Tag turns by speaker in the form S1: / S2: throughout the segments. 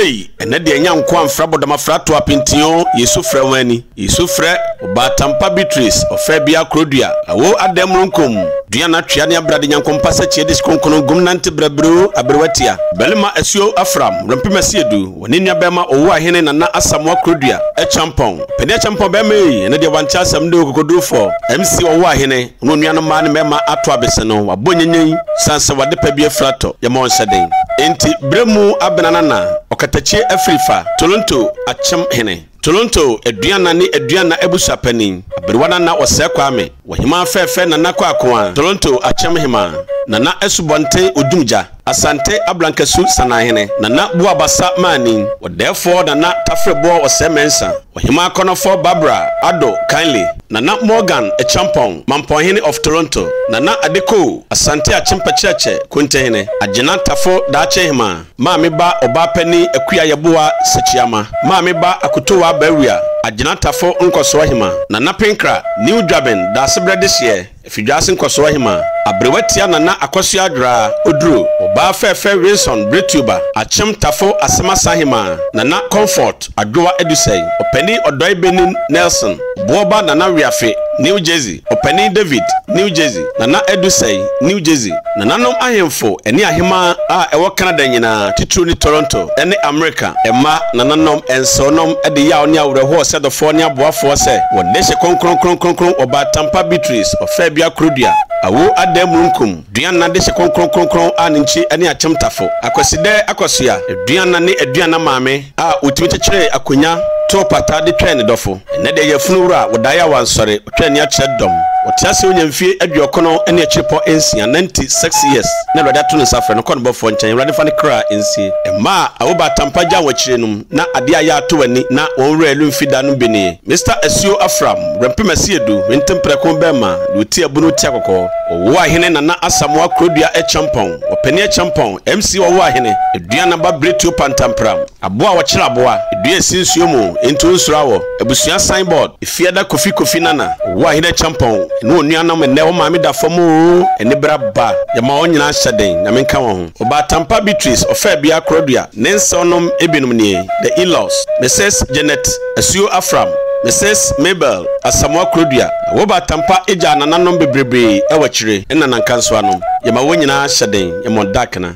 S1: Hey, and the young Quan Frabodama Frato Apintio, Yesufre Weni, Yesufre, Obaatanpa Beatrice, Ofeibea Crodia, Awo Adem Runkum, Diana Triania Bradian Compassa Chedis Concono Gumnante Brebru, Abrewatia, Belema Esio Afram, Rampimasidu, Waninia Bema, Owa Hene and Asamoah Crodia, a champon, Pene Champon Beme, and the one chance I'm do go for MC Owa Hene, Nuniana Man Mema Atwabesano, Abunini, Sansa Wadepebia Frato, Yamon Sadin, Enti Bremu Abenana. Okatache Afrifa, Toronto, Acham Hene. Toronto, Edriana ni Edriana Ebusa Penny. Aberwana na Wasekwame. Wahima Fefe na Nakwa Kwa. Toronto, Acham Hima. Nana Esubonte Udumja. Asante Ablankesu Sanahene. Nana Buabasa Mani. Therefore, Nana Tafrebo was Semensa. Wahima Konofo Barbara, Ado, kindly. Nana Morgan, a champon, Mampohene of Toronto. Nana Adeko, Asante Achimpa Cheche, Kuntehene. Ajana Tafo Dachehima. Mamiba Obapeni, Equia Yabua, Sechiama. Mamiba Akutoa Beria. Ajana Tafo Unkoswahima. Nana Pinkra, New Draben, Dasibra this year. If you just Nkoswahima. Abrewatia Nana Akosia Dra, Udru, Oba Fefe Wilson, Bretuba, Achim Tafo Asama Sahima, Nana Comfort, Adua Edusei, Openi Odoi Benin Nelson, Boba Nana Riafe, New Jersey, Openi David, New Jersey, Nana Edusei, New Jersey, Nananom Ahemfo, Eni Ahima, Ewa Canada Yina, Titruni Toronto, Eni America, Emma, Nananom, and Sonom, Edi Yaonia, with the horse at the Fornia Boafo se, when they say Concron, Obaatanpa Beatrice, Ofeibea Crodia. Awo Adem Runkum, Diana Desha Concron, Aninchi, and Yachimtafo. Aquaside, Aquasia, Diana ni Diana Mame, Utimitre, Aquina, Topata, the train dofo. Nede Yafnura, Wadaya was sorry, train yachet dom. Watiasi unyemfie Ediokono, and Yachipo NC, and 96 years. Never that to suffer, no conbo fontaine, ready for the cry NC. And Ma, Obaatanpa Jawachinum, na Adia Tuani, na Onre Lumfidanum Bini. Mr. Esio Afram, Rampimasidu, Wintempreco Bema, Lutia Bunu Tiaco. Owa Hene na Asamoah Crodia e champon, Openia champon, MC Owa Hene, Ediana Babretu Pantampram, Aboa Wachira Aboa, Edie Sinsuomu, Into Nsrawo, Ebusia signboard, Ifiada Kofi Nana, Owa Hene champon, no Niana me newo mami da fomu, Enibra ba, Yama onyina shaden, na menka won. Obaatanpa Beatrice, Ofeibea Crodia, Nensonom Ebinumnie, the in-laws, Mrs. Janet, Esio Afram, Mrs. Mabel, Asamoah Crodia, Obaatanpa eja nananom bebrebe ewachire ena nankanswanom yama wonyina shaden yamodakana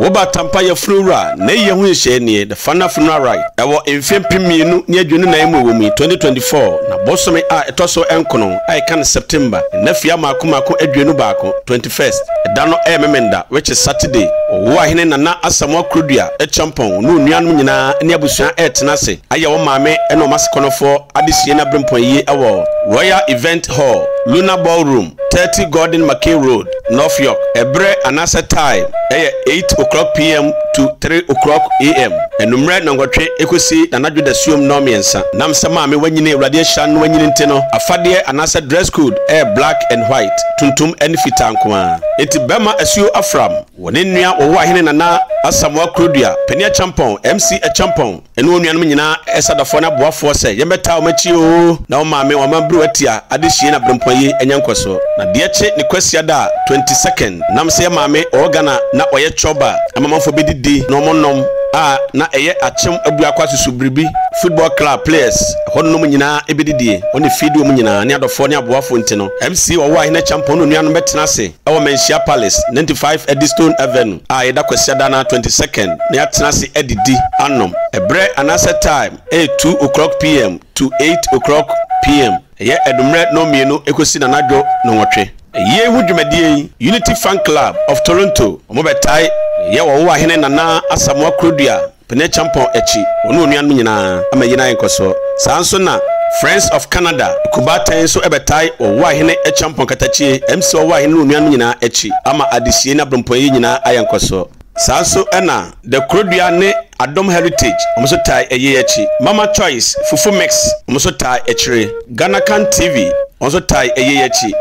S1: Obaatanpa yafrura na yehu yehye the final funeral right ewo emfempimienu ne adwunu na emu wumi 2024 na bosome a etoso enkono a kan September na fia makomako adwunu baako 21st edano ememenda which is Saturday owo ahene nana Asamoah Crodia e champon no nuanum nyina ne abusua etenase ayewo maame eno masekonofo adesie na brempon yi ewo Royal Event Hall Luna Ballroom 30 Gordon McKay Road North York Ebre anasa time 8 p.m. to 3 a.m. Enumre nangotwe ekosi nanadwo da suom no miensa nam sama me wanyine radiation wanyine nteno afade anasa dress code black and white tuntum and fitankoa eti bema Esio Afram woni nua owo ahene nana Asamoah Crodia penia champon MC a champon enu onuanum nyina esadafo na boafo se yemeta o machi o na o maame o mabru atia adehie na brempoye enyankoso na de eche ni kwasia da 22nd nam se maame organa na oye choba amamfo bedidi no monnom na eye achem abuakwa susubribi football club players honnom nyina ebedidie oni fidio mu nyina ne adofo ne aboafo ntino MC owo ahene champion no nuanu betena se ewo Menchia Palace 95 Edistone Avenue yeda kwasia da na 22nd ne atena se edidi anom ebre anasa time 2 p.m. to 8 p.m. ye edumre no mienu ekosi na nadwo no nwotwe ye hudwumadie Unity Fan Club of Toronto omobetai ye wo ahene nana Asamoah Crodia pene champon echi onu onuanu nyina amayina enkoso sanso na Friends of Canada Kubatan so ebetai wo ahene e champon katachie MC wo ahene onuanu nyina echi ama adesie na brompoye nyina ayenkoso sanso ena the Crodia ne Adom Heritage omoso tai eye echi Mama Choice Fufu Mix omoso tai echire Ghana Can TV also tie eyechi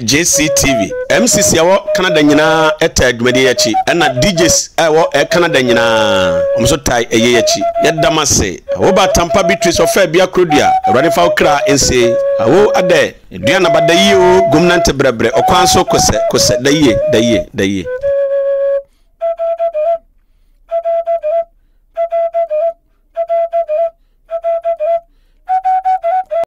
S1: JCTV MCC awo Canada nyina etadwede yechi na DJs awo Canada nyina omso tie eyechi yedamase Obaatanpa Beatrice Ofeibea Crodia awrade fa okra ense awo ade eduana badayi o gumnante brebre okwanso kose daye